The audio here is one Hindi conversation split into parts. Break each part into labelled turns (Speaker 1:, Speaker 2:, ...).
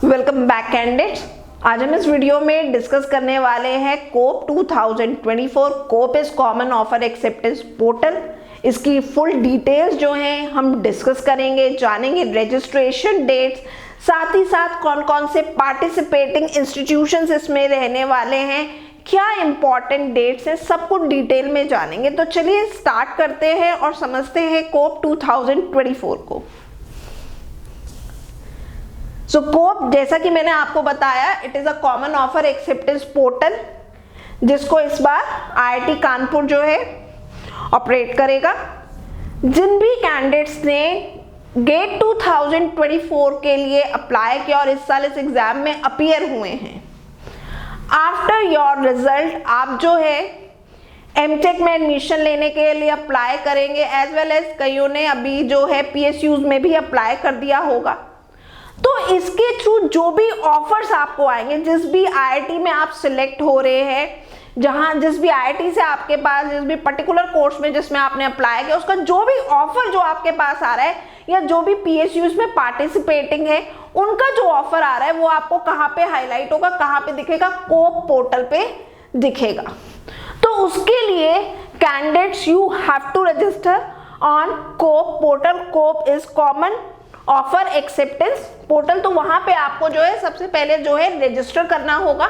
Speaker 1: Welcome back candidates. आज हम इस वीडियो में डिस्कस करने वाले हैं COAP 2024। COAP is common offer acceptance portal. इसकी फुल डिटेल्स जो हैं हम डिस्कस करेंगे, जानेंगे रजिस्ट्रेशन डेट्स, साथ ही साथ कौन कौन से पार्टिसिपेटिंग इंस्टीट्यूशंस इसमें रहने वाले हैं, क्या इंपॉर्टेंट डेट्स हैं, सब कुछ डिटेल में जानेंगे। तो चलिए स्टार्ट करते हैं और समझते हैं कोप 2024 को। सो कोप, जैसा कि मैंने आपको बताया, it is a common offer acceptance portal जिसको इस बार आईआईटी कानपुर जो है ऑपरेट करेगा। जिन भी कैंडिडेट्स ने गेट 2024 के लिए अप्लाई किया और इस साल इस एग्जाम में अपीयर हुए हैं, आफ्टर योर रिजल्ट आप जो है एमटेक में एडमिशन लेने के लिए अप्लाई करेंगे, एज वेल एज कईयों ने अभी जो है पीएसयूज में भी अप्लाई कर दिया होगा। तो इसके थ्रू जो भी ऑफर्स आपको आएंगे, जिस भी आईआईटी में आप सिलेक्ट हो रहे हैं, जहां जिस भी आईआईटी से आपके पास जिस भी पर्टिकुलर कोर्स में जिसमें आपने अप्लाई किया, उसका जो भी ऑफर जो आपके पास आ रहा है या जो भी पीएसयूज में पार्टिसिपेटिंग है, उनका जो ऑफर आ रहा है वो आपको कहाँ पे हाईलाइट होगा, कहाँ पे दिखेगा? कोप पोर्टल पे दिखेगा। तो उसके लिए candidates you have to register on COAP portal. COAP is common offer acceptance portal. तो वहां पे आपको जो है सबसे पहले जो है रजिस्टर करना होगा।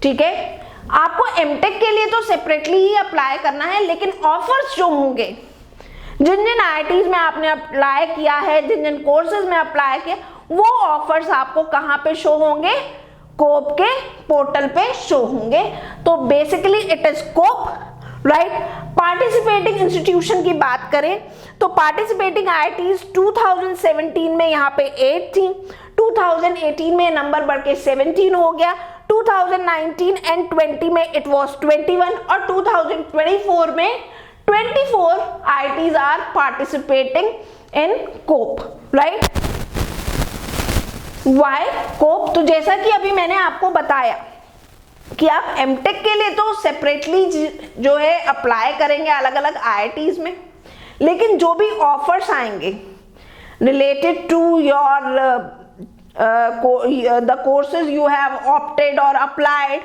Speaker 1: ठीक है, आपको एमटेक के लिए तो सेपरेटली ही अप्लाई करना है, लेकिन ऑफर्स जो होंगे, जिन जिन आईआईटीज में आपने अप्लाई किया है, जिन जिन कोर्सेज में अप्लाई किया, वो ऑफर्स आपको कहां पे शो होंगे? कोप के पोर्टल पे शो होंगे। तो basically it is COAP, right. Participating institution की बात करें तो पार्टिसिपेटिंग आईआईटीज 2017 में यहाँ पे 8 थी, 2018 में नंबर बढ़ के 17 हो गया, 2019 एंड 20 में इट वाज 21 और 2024 में 24 IITs are participating in COAP, right. Why COAP? तो जैसा कि अभी मैंने आपको बताया कि आप एमटेक के लिए तो सेपरेटली जो है अप्लाई करेंगे अलग अलग आईआईटीज में, लेकिन जो भी ऑफर्स आएंगे related to your the courses you have opted और अप्लाइड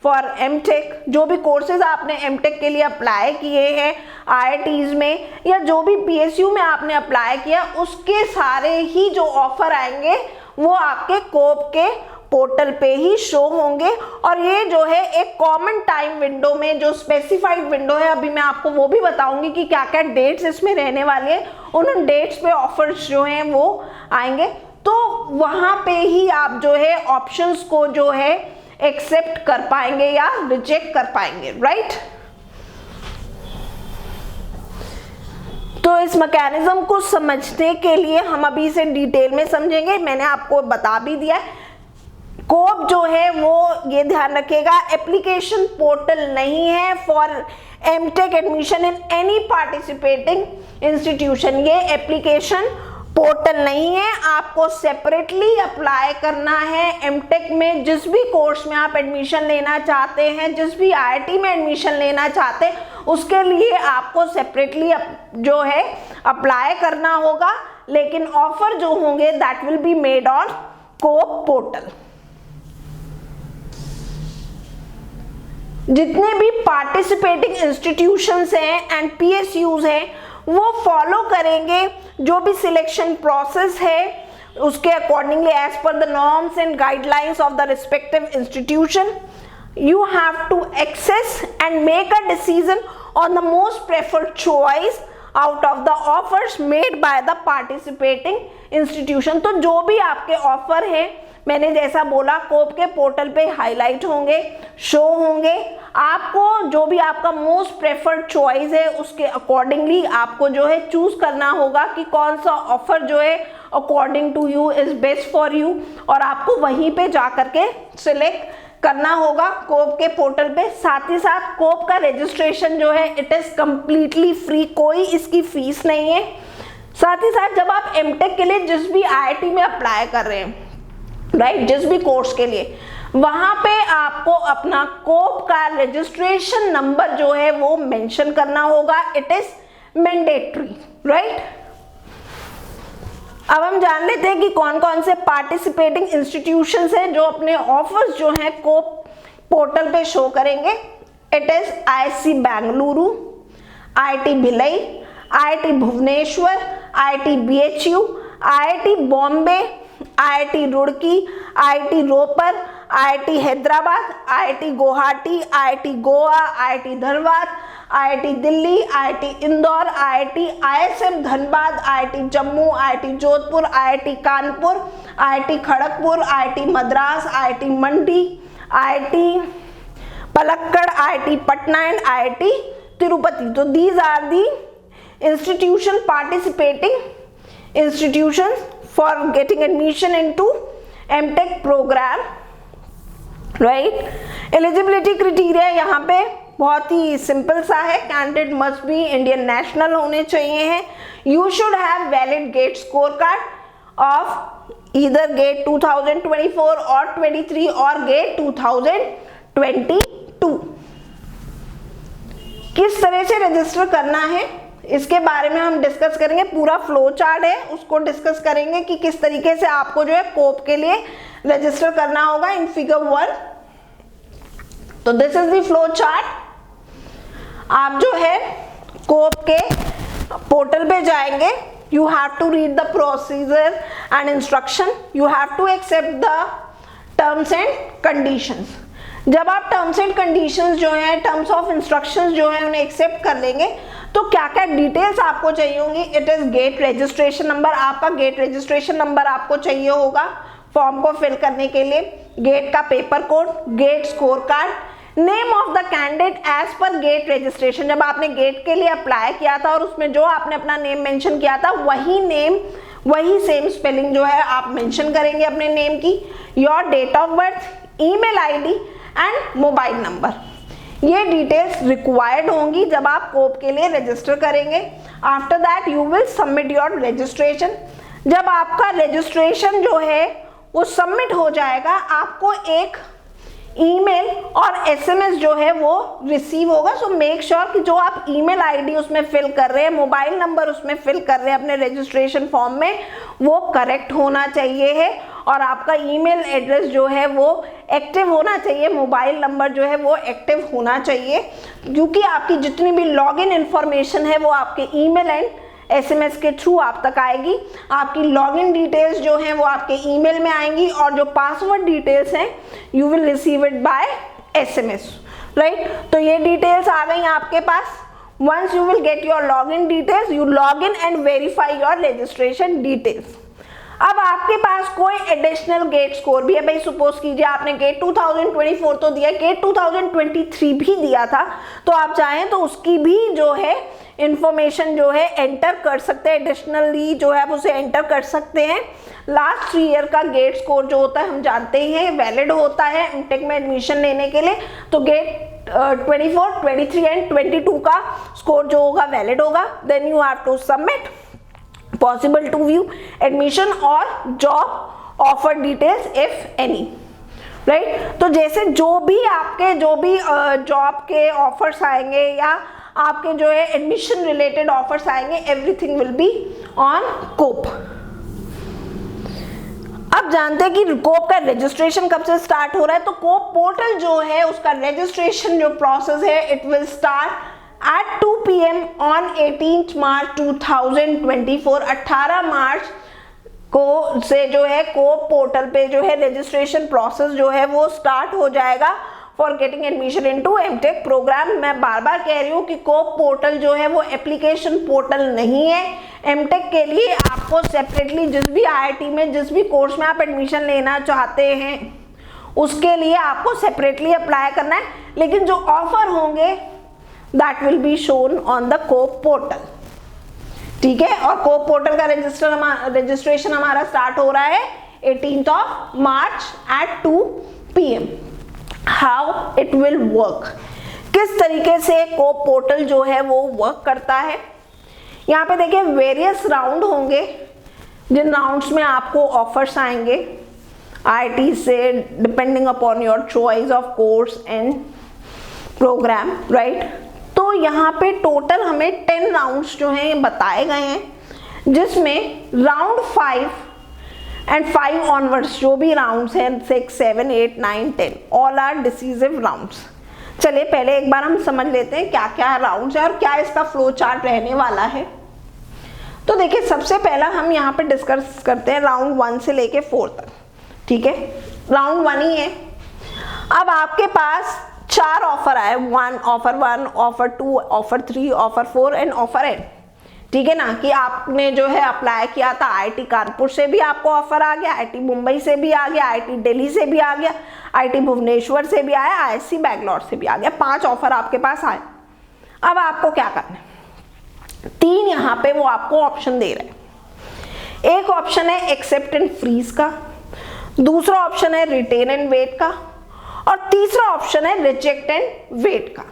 Speaker 1: फॉर एमटेक, जो भी कोर्सेज आपने एमटेक के लिए अप्लाई किए हैं आईआईटीज में या जो भी पीएसयू में आपने अप्लाई किया, उसके सारे ही जो ऑफर आएंगे वो आपके कोप के पोर्टल पे ही शो होंगे। और ये जो है एक कॉमन टाइम विंडो में, जो स्पेसिफाइड विंडो है, अभी मैं आपको वो भी बताऊंगी कि क्या क्या डेट्स इसमें रहने वाली है, उन डेट्स पे ऑफर्स जो हैं वो आएंगे। तो वहां पे ही आप जो है ऑप्शंस को जो है एक्सेप्ट कर पाएंगे या रिजेक्ट कर पाएंगे, राइट। तो इस मैकेनिज्म को समझने के लिए हम अभी इसे डिटेल में समझेंगे। मैंने आपको बता भी दिया है, कोप जो है वो ये ध्यान रखेगा, एप्लीकेशन पोर्टल नहीं है for MTech admission in any participating institution. ये एप्लीकेशन पोर्टल नहीं है, आपको सेपरेटली अप्लाई करना है एमटेक में। जिस भी कोर्स में आप एडमिशन लेना चाहते हैं, जिस भी आईआईटी में एडमिशन लेना चाहते हैं, उसके लिए आपको सेपरेटली जो है अप्लाई करना होगा, लेकिन ऑफर जो होंगे that will be made on COAP portal. जितने भी पार्टिसिपेटिंग इंस्टीट्यूशंस हैं एंड पीएसयूज हैं, वो फॉलो करेंगे जो भी सिलेक्शन प्रोसेस है उसके accordingly as per the norms and guidelines of the respective institution. You have to access and make a decision on the most preferred choice out of the offers made by the participating institution. तो जो भी आपके ऑफर है, मैंने जैसा बोला, कोप के पोर्टल पे हाईलाइट होंगे, शो होंगे। आपको जो भी आपका मोस्ट प्रेफर्ड चॉइस है उसके अकॉर्डिंगली आपको जो है चूज करना होगा कि कौन सा ऑफर जो है according to you is best for you, और आपको वहीं पे जा करके सिलेक्ट करना होगा कोप के पोर्टल पे। साथ ही साथ कोप का रजिस्ट्रेशन जो है इट इज कंप्लीटली फ्री, कोई इसकी फीस नहीं है। साथ ही साथ जब आप एमटेक के लिए जिस भी आईआईटी में अप्लाई कर रहे हैं, राइट, जिस भी कोर्स के लिए, वहां पे आपको अपना कोप का रजिस्ट्रेशन नंबर जो है वो मेंशन करना होगा। It is mandatory, right. अब हम जान लेते हैं कि कौन कौन से पार्टिसिपेटिंग इंस्टीट्यूशंस हैं जो अपने ऑफर्स जो हैं कोप पोर्टल पे शो करेंगे। It is IISc Bengaluru, IIT Bhilai, IIT Bhubaneswar, IIT BHU, IIT Bombay, IIT Roorkee, IIT Ropar, IIT Hyderabad, IIT Guwahati, IIT Goa, IIT Dhanbad, IIT Delhi, IIT Indore, IIT ISM Dhanbad, IIT Jammu, IIT Jodhpur, IIT Kanpur, IIT Kharagpur, IIT Madras, IIT Mandi, IIT Palakkad, IIT Patna and IIT Tirupati. तो these are the institution participating institutions for getting admission into MTech program, right? Eligibility criteria यहाँ पे बहुत ही सिंपल सा है, candidate must be Indian national होने चाहिए हैं। You should have valid GATE score card of either GATE 2024 और 23 और गेट 2022। किस तरह से रजिस्टर करना है इसके बारे में हम डिस्कस करेंगे, पूरा फ्लो चार्ट है उसको डिस्कस करेंगे कि किस तरीके से आपको जो है कोप के लिए रजिस्टर करना होगा इन फिगर 1। तो this is the flow chart. आप जो है कोप के पोर्टल पे जाएंगे, you have to read the procedure and instruction, you have to accept the terms and conditions. जब आप टर्म्स एंड कंडीशंस जो है, टर्म्स ऑफ इंस्ट्रक्शंस जो है उन्हें एक्सेप्ट कर लेंगे तो क्या क्या डिटेल्स आपको चाहिए होंगी। It is get registration number, आपका गेट रजिस्ट्रेशन नंबर आपको चाहिए होगा फॉर्म को फिल करने के लिए, गेट का paper code, GATE score card, name of the candidate as per GATE registration. जब आपने गेट के लिए अप्लाई किया था और उसमें जो आपने अपना नेम मेंशन किया था वही नेम, वही सेम स्पेलिंग जो है आप मेंशन करेंगे अपने नेम की। Your date of birth, email ID and mobile number, ये डिटेल्स रिक्वायर्ड होंगी जब आप कोप के लिए रजिस्टर करेंगे। After that you will submit your registration. जब आपका रजिस्ट्रेशन जो है वो सबमिट हो जाएगा, आपको एक ईमेल और SMS जो है वो रिसीव होगा। सो मेक श्योर कि जो आप ईमेल आईडी उसमें फिल कर रहे हैं, मोबाइल नंबर उसमें फिल कर रहे हैं अपने रजिस्ट्रेशन फॉर्म में, वो करेक्ट होना चाहिए है और आपका ईमेल एड्रेस जो है वो एक्टिव होना चाहिए, मोबाइल नंबर जो है वो एक्टिव होना चाहिए, क्योंकि आपकी जितनी भी लॉगिन इंफॉर्मेशन है वो आपके ईमेल एंड SMS के थ्रू आप तक आएगी। आपकी लॉगिन डिटेल्स जो हैं वो आपके ईमेल में आएंगी और जो पासवर्ड डिटेल्स हैं you will receive it by SMS, right. तो ये डिटेल्स आ गई आपके पास। Once you will get your login details, you log in and verify your registration details. अब आपके पास कोई एडिशनल गेट स्कोर भी है, भाई सपोज कीजिए आपने गेट 2024 तो दिया, गेट 2023 भी दिया था, तो आप चाहें तो उसकी भी जो है इंफॉर्मेशन जो है एंटर कर सकते हैं, एडिशनली जो है आप उसे एंटर कर सकते हैं। लास्ट 3 ईयर का गेट स्कोर जो होता है हम जानते ही हैं वैलिड होता है एमटेक में एडमिशन लेने के लिए। तो गेट 24, 23 एंड 22 का स्कोर जो होगा वैलिड होगा। Then you have to submit possible to view admission और job offer details if any, right? तो जैसे जो भी जॉब के ऑफर्स आएंगे या आपके जो है एडमिशन रिलेटेड ऑफर्स आएंगे, एवरीथिंग विल बी ऑन कोप। अब जानते हैं कि कोप का रजिस्ट्रेशन कब से स्टार्ट हो रहा है। तो कोप पोर्टल जो है उसका रजिस्ट्रेशन जो प्रोसेस है it will start at 2 PM on 18th March 2024। 18 मार्च को से जो है कोप पोर्टल पे जो है रजिस्ट्रेशन प्रोसेस जो है वो स्टार्ट हो जाएगा for getting admission into MTech programme. मैं बार बार कह रही हूँ कि कोप पोर्टल जो है वो एप्लीकेशन पोर्टल नहीं है। एमटेक के लिए आपको सेपरेटली जिस भी IIT में जिस भी कोर्स में आप एडमिशन लेना चाहते हैं उसके लिए आपको सेपरेटली अप्लाई करना है, लेकिन जो ऑफर होंगे that will be shown on the COAP portal, ठीक है। और कोप पोर्टल का रजिस्ट्रेशन हमारा स्टार्ट हो रहा है 18th of March at 2 PM। How it will work, किस तरीके से कोप पोर्टल जो है वो वर्क करता है। यहाँ पे देखिए वेरियस राउंड होंगे, जिन राउंड्स में आपको ऑफर्स आएंगे IIT से depending upon your choice of course and programme, right. तो यहाँ पे टोटल हमें 10 राउंड्स जो हैं बताए गए हैं, जिसमें राउंड 5 एंड 5 ऑनवर्ड्स जो भी राउंड्स हैं 6, 7, 8, 9, 10 ऑल आर डिसीजिव राउंड्स। चलिए पहले एक बार हम समझ लेते हैं क्या क्या राउंड्स है और क्या इसका फ्लो चार्ट रहने वाला है। तो देखिए सबसे पहला हम यहाँ पे डिस्कस करते हैं राउंड 1 से लेके 4 तक। ठीक है, राउंड 1 ही है। अब आपके पास 4 ऑफर आए, offer 1, offer 2, offer 3, offer 4 and offer N. ठीक है ना, कि आपने जो है अप्लाई किया था आईआईटी कानपुर से भी आपको ऑफर आ गया, आईआईटी मुंबई से भी आ गया, आईआईटी दिल्ली से भी आ गया, आईआईटी भुवनेश्वर से भी आया, आईआईसी बैंगलोर से भी आ गया। 5 ऑफर आपके पास आए। अब आपको क्या करना है, 3 यहाँ पे वो आपको ऑप्शन दे रहे हैं। एक ऑप्शन है एक्सेप्ट एंड फ्रीज का, दूसरा ऑप्शन है रिटेन एंड वेट का, और तीसरा ऑप्शन है रिजेक्ट एंड वेट का।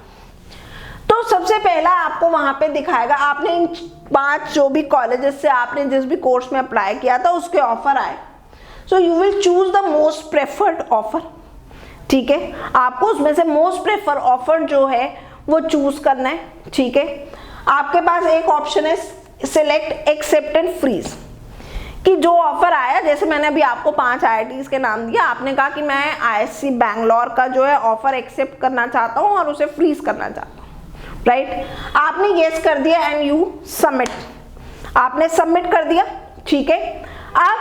Speaker 1: तो सबसे पहला आपको वहां पे दिखाएगा, आपने इन 5 जो भी कॉलेजेस से आपने जिस भी कोर्स में अप्लाई किया था उसके ऑफर आए, so you will choose the most preferred offer. ठीक है, आपको उसमें से मोस्ट प्रेफर ऑफर जो है वो चूज करना है। ठीक है, आपके पास एक ऑप्शन है सिलेक्ट एक्सेप्ट एंड फ्रीज, कि जो ऑफर आया, जैसे मैंने अभी आपको 5 आईआईटीज के नाम दिया, आपने कहा कि मैं आईआईसी बैंगलोर का जो है ऑफर एक्सेप्ट करना चाहता हूं और उसे फ्रीज करना चाहता हूं, राइट। आपने यस कर दिया एंड यू सबमिट, आपने सबमिट कर दिया। ठीक है, अब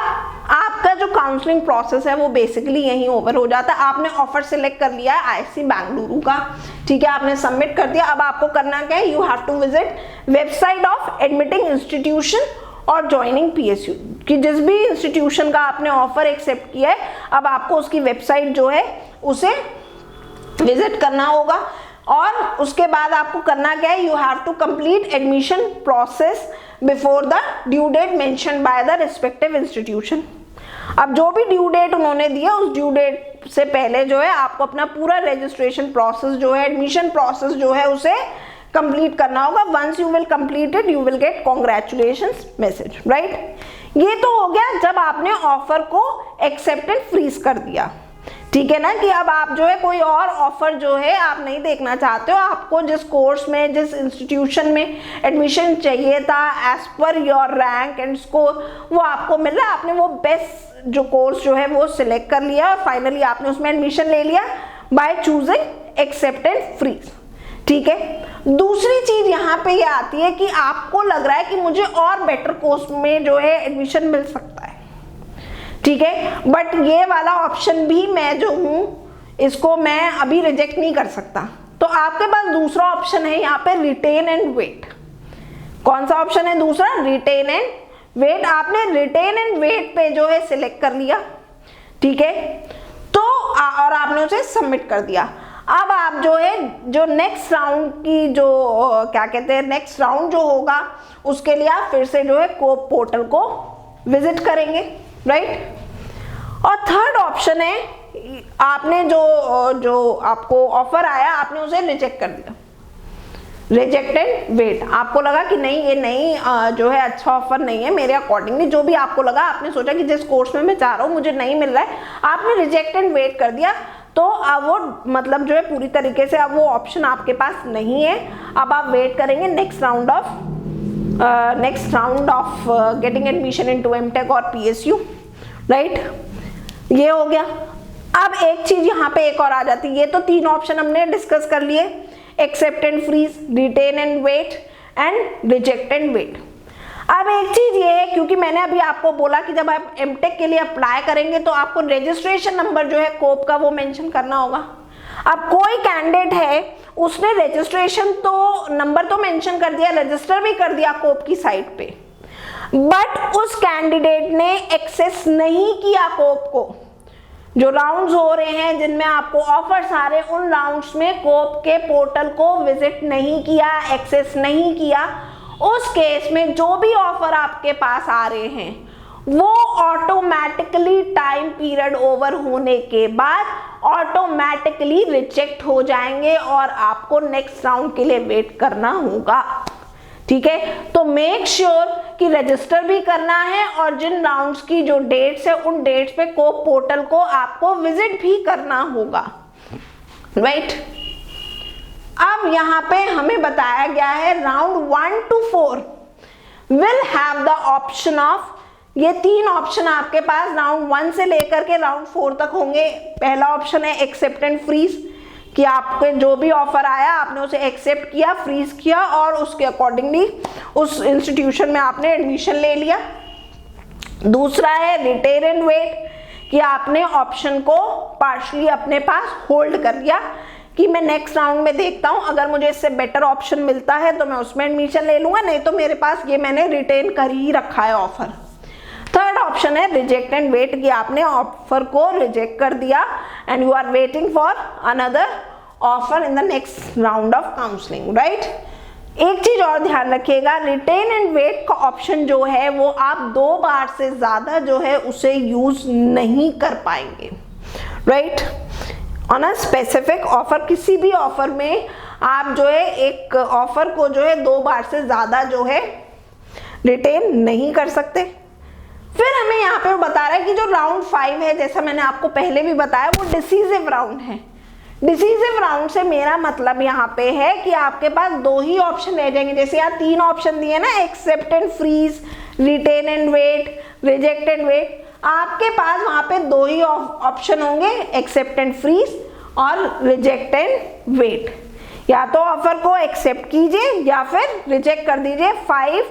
Speaker 1: आपका जो काउंसलिंग प्रोसेस है वो बेसिकली यहीं ओवर हो जाता है। आपने ऑफर सिलेक्ट कर लिया है आईआईसी बेंगलुरु का, ठीक है, आपने सबमिट कर दिया। अब आपको करना क्या है, you have to visit website of admitting institution और ज्वाइनिंग पीएसयू, कि जिस भी इंस्टीट्यूशन का आपने ऑफर एक्सेप्ट किया है अब आपको उसकी वेबसाइट जो है उसे विजिट करना होगा। और उसके बाद आपको करना क्या है, you have to complete admission process before the due date mention by the respective institution. अब जो भी ड्यू डेट उन्होंने दिया उस ड्यू डेट से पहले जो है आपको अपना पूरा रजिस्ट्रेशन प्रोसेस जो है, एडमिशन प्रोसेस जो है उसे कंप्लीट करना होगा। Once you will complete it you will get congratulations message, right. ये तो हो गया जब आपने ऑफर को एक्सेप्ट एंड फ्रीज कर दिया। ठीक है ना, कि अब आप जो है कोई और ऑफर जो है आप नहीं देखना चाहते हो, आपको जिस कोर्स में जिस इंस्टीट्यूशन में एडमिशन चाहिए था as per your rank and score वो आपको मिल रहा है। आपने वो बेस्ट जो कोर्स जो है वो सिलेक्ट कर लिया और फाइनली आपने उसमें एडमिशन ले लिया by choosing accept and freeze. ठीक है, दूसरी चीज यहाँ पे ये आती है कि आपको लग रहा है कि मुझे और बेटर कोर्स में जो है एडमिशन मिल सकता है। ठीक है, बट ये वाला ऑप्शन भी मैं जो हूं इसको मैं अभी रिजेक्ट नहीं कर सकता। तो आपके पास दूसरा ऑप्शन है यहाँ पे रिटेन एंड वेट। कौन सा ऑप्शन है दूसरा, रिटेन एंड वेट। आपने रिटेन एंड वेट पे जो है सिलेक्ट कर लिया। ठीक है, तो और आपने उसे सबमिट कर दिया। अब आप जो है जो नेक्स्ट राउंड की जो क्या कहते हैं नेक्स्ट राउंड जो होगा उसके लिए आप फिर से जो है कोप पोर्टल को विजिट करेंगे, राइट। और थर्ड ऑप्शन है आपने जो आपको ऑफर आया आपने उसे रिजेक्ट कर दिया, रिजेक्ट एंड वेट। आपको लगा कि नहीं ये नहीं जो है अच्छा ऑफर नहीं है मेरे अकॉर्डिंगली, जो भी आपको लगा, आपने सोचा कि जिस कोर्स में मैं चाह रहा हूँ मुझे नहीं मिल रहा है, आपने रिजेक्ट एंड वेट कर दिया। तो अब वो मतलब जो है पूरी तरीके से अब वो ऑप्शन आपके पास नहीं है। अब आप वेट करेंगे next round of getting admission into MTech और पीएसयू, राइट। ये हो गया। अब एक चीज यहाँ पे एक और आ जाती है, ये तो 3 ऑप्शन हमने डिस्कस कर लिए, accept and freeze, retain and wait and reject and wait. अब एक चीज ये है, क्योंकि मैंने अभी आपको बोला कि जब आप एमटेक के लिए अप्लाई करेंगे तो आपको रजिस्ट्रेशन नंबर जो है कोप का वो मेंशन करना होगा। अब कोई कैंडिडेट है उसने रजिस्ट्रेशन तो नंबर तो मेंशन कर दिया, रजिस्टर भी कर दिया कोप की साइट पे, बट उस कैंडिडेट ने एक्सेस नहीं किया कोप को। जो राउंड्स हो रहे हैं जिनमें आपको ऑफर्स आ रहे हैं उन राउंड्स में कोप के पोर्टल को विजिट नहीं किया, एक्सेस नहीं किया, उस केस में जो भी ऑफर आपके पास आ रहे हैं वो ऑटोमेटिकली टाइम पीरियड ओवर होने के बाद ऑटोमेटिकली रिजेक्ट हो जाएंगे और आपको नेक्स्ट राउंड के लिए वेट करना होगा। ठीक है, तो मेक श्योर कि रजिस्टर भी करना है और जिन राउंड्स की जो डेट्स है उन डेट्स पे कोप पोर्टल को आपको विजिट भी करना होगा, राइट। अब यहाँ पे हमें बताया गया है round 1 to 4 will have the option of, ये 3 ऑप्शन आपके पास राउंड 1 से लेकर के राउंड 4 तक होंगे। पहला ऑप्शन है एक्सेप्ट एंड फ्रीज, कि आपके जो भी ऑफर आया आपने उसे एक्सेप्ट किया, फ्रीज किया और उसके अकॉर्डिंगली उस इंस्टीट्यूशन में आपने एडमिशन ले लिया। दूसरा है रिटेन एंड वेट, कि आपने ऑप्शन को पार्शली अपने पास होल्ड कर लिया कि मैं नेक्स्ट राउंड में देखता हूं, अगर मुझे इससे बेटर ऑप्शन मिलता है तो मैं उसमें एडमिशन ले लूंगा, नहीं तो मेरे पास ये मैंने रिटेन कर ही रखा है ऑफर। थर्ड ऑप्शन है रिजेक्ट एंड वेट, कि आपने ऑफर को रिजेक्ट कर दिया and you are waiting for another offer in the next round of counselling, right. एक चीज और ध्यान रखिएगा, रिटेन एंड वेट का ऑप्शन जो है वो आप 2 बार से ज्यादा जो है उसे यूज नहीं कर पाएंगे, right. On a specific offer, किसी भी ऑफर में आप जो है एक ऑफर को जो है 2 बार से ज्यादा जो है रिटेन नहीं कर सकते। फिर हमें यहाँ पे बता रहा है कि जो राउंड 5 है, जैसा मैंने आपको पहले भी बताया, वो डिसीजिव राउंड है। डिसीजिव राउंड से मेरा मतलब यहाँ पे है कि आपके पास 2 ही ऑप्शन रह जाएंगे। जैसे यहाँ 3 ऑप्शन दिए ना, accept and freeze, retain and wait, reject and wait, आपके पास वहां पे 2 ही ऑप्शन होंगे, एक्सेप्ट एंड फ्रीज और रिजेक्ट एंड वेट। या तो ऑफर को एक्सेप्ट कीजिए या फिर रिजेक्ट कर दीजिए। 5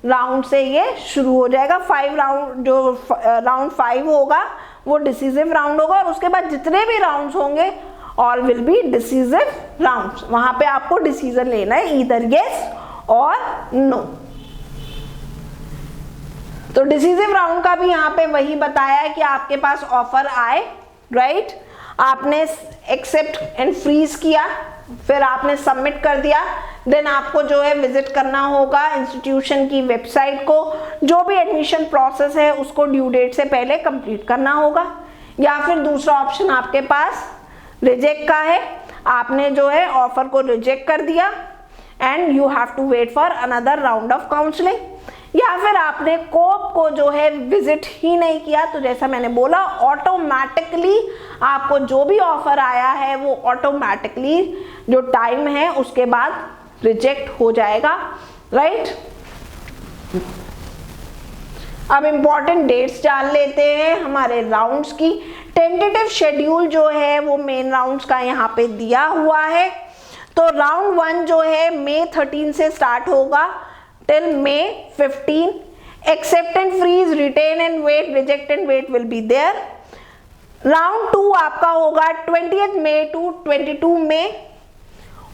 Speaker 1: राउंड से ये शुरू हो जाएगा। 5 राउंड, जो राउंड 5 होगा वो डिसीजिव राउंड होगा और उसके बाद जितने भी राउंड्स होंगे all will be decisive rounds. वहां पे आपको डिसीजन लेना है, ईदर यस और नो। तो डिसीजिव राउंड का भी यहाँ पे वही बताया है कि आपके पास ऑफर आए, राइट, आपने एक्सेप्ट एंड फ्रीज किया, फिर आपने सबमिट कर दिया, देन आपको जो है विजिट करना होगा इंस्टीट्यूशन की वेबसाइट को, जो भी एडमिशन प्रोसेस है उसको ड्यू डेट से पहले कंप्लीट करना होगा। या फिर दूसरा ऑप्शन आपके पास रिजेक्ट का है, आपने जो है ऑफर को रिजेक्ट कर दिया and you have to wait for another round of counselling. या फिर आपने कोप को जो है विजिट ही नहीं किया, तो जैसा मैंने बोला ऑटोमेटिकली आपको जो भी ऑफर आया है वो ऑटोमेटिकली जो टाइम है उसके बाद रिजेक्ट हो जाएगा, राइट। अब इम्पॉर्टेंट डेट्स जान लेते हैं हमारे राउंड्स की। टेंटेटिव शेड्यूल जो है वो मेन राउंड्स का यहाँ पे दिया हुआ है। तो राउंड 1 जो है May 13 से स्टार्ट होगा till May 15। Accept and freeze, retain and wait, reject and wait will be there. Round 2 आपका होगा 20th May to 22 May।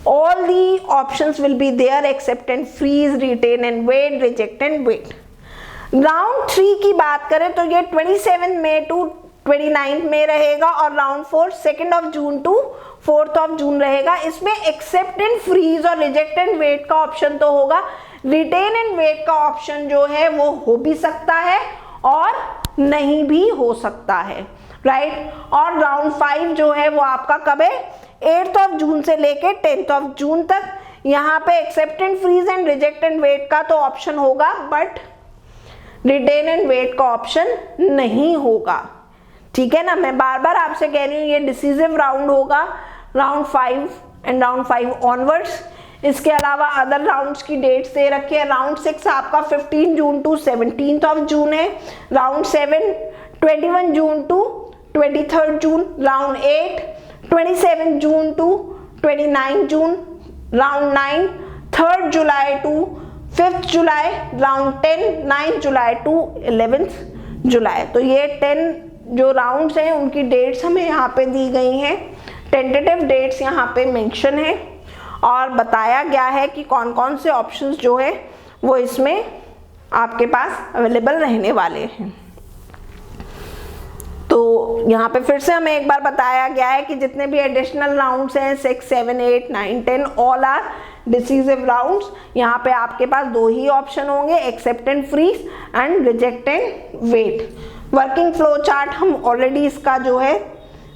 Speaker 1: All the options will be there, accept and freeze, retain and wait, reject and wait. Round 3 की बात करें तो ये 27 May to 29 में रहेगा और राउंड 4 2 June to 4 June रहेगा। इसमें एक्सेप्ट एंड फ्रीज और रिजेक्ट एंड वेट का ऑप्शन तो होगा, रिटेन एंड वेट का ऑप्शन जो है वो हो भी सकता है और नहीं भी हो सकता है, राइट। और राउंड 5 जो है वो आपका कब है, 8 June से लेके 10 June तक। यहाँ पे accept and freeze and reject and wait का तो ऑप्शन होगा बट रिटेन एंड वेट का ऑप्शन नहीं होगा, ठीक है ना। मैं बार बार आपसे कह रही हूँ ये डिसीजिव राउंड होगा, राउंड 5 एंड राउंड 5 ऑनवर्ड्स। इसके अलावा अदर राउंड्स की डेट्स दे रखे हैं। राउंड 6 आपका 15 June to 17 June है। Round 7 21 June to 23 June। Round 8 27 June to 29 June। Round 9 3 July to 5th July। Round 10 9 July to 11th July। तो ये 10 जो राउंड्स हैं उनकी डेट्स हमें यहाँ पे दी गई हैं। टेंटेटिव डेट्स यहाँ पे मेंशन है और बताया गया है कि कौन कौन से ऑप्शंस जो है वो इसमें आपके पास अवेलेबल रहने वाले हैं। तो यहाँ पे फिर से हमें एक बार बताया गया है कि जितने भी एडिशनल राउंड्स हैं 6 7 8 9 10 ऑल आर डिसीजिव राउंड्स। यहाँ पे आपके पास 2 ही ऑप्शन होंगे, accept and freeze and reject and wait. Working flow chart हम ऑलरेडी इसका जो है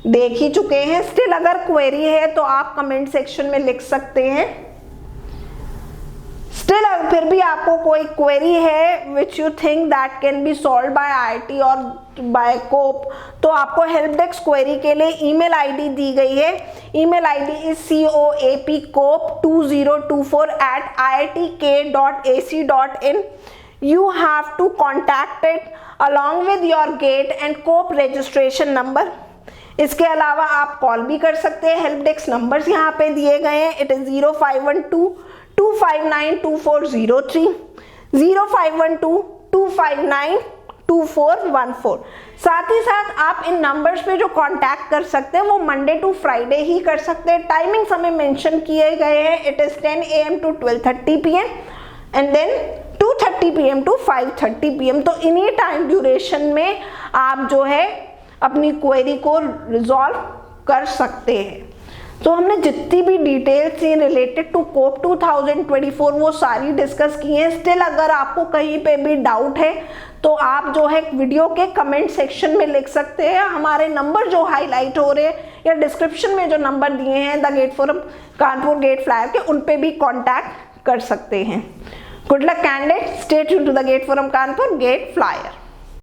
Speaker 1: देख ही चुके हैं। स्टिल अगर क्वेरी है तो आप कमेंट सेक्शन में लिख सकते हैं। स्टिल फिर भी आपको कोई क्वेरी है which you think that can be solve by IIT और बाय कोप, तो आपको हेल्प डेस्क क्वेरी के लिए ईमेल आईडी दी गई है। Email ID is coapcop2024@iitk.ac.in। you have to contact it along with your gate and COAP registration number. इसके अलावा आप कॉल भी कर सकते हैं, हेल्प डेस्क नंबर्स यहाँ पे दिए गए हैं, इट इज 0512-259-2403, 0512-259-2414। साथ ही साथ आप इन नंबर्स पे जो कांटेक्ट कर सकते हैं वो मंडे टू फ्राइडे ही कर सकते हैं। टाइमिंग्स हमें मेंशन किए गए हैं, it is 10 AM to 12:30 PM and then 2:30 PM to 5:30 PM। तो इन्हीं टाइम ड्यूरेशन में आप जो है अपनी क्वेरी को रिजॉल्व कर सकते हैं। तो हमने जितनी भी डिटेल्स थी रिलेटेड टू कोप 2024 वो सारी डिस्कस की हैं। स्टिल अगर आपको कहीं पे भी डाउट है तो आप जो है वीडियो के कमेंट सेक्शन में लिख सकते हैं। हमारे नंबर जो हाईलाइट हो रहे हैं या डिस्क्रिप्शन में जो नंबर दिए हैं the GATE forum Kanpur GATE flyer के, उन पे भी कांटेक्ट कर सकते हैं। Good luck candidate, stay tuned to the GATE forum Kanpur GATE flyer.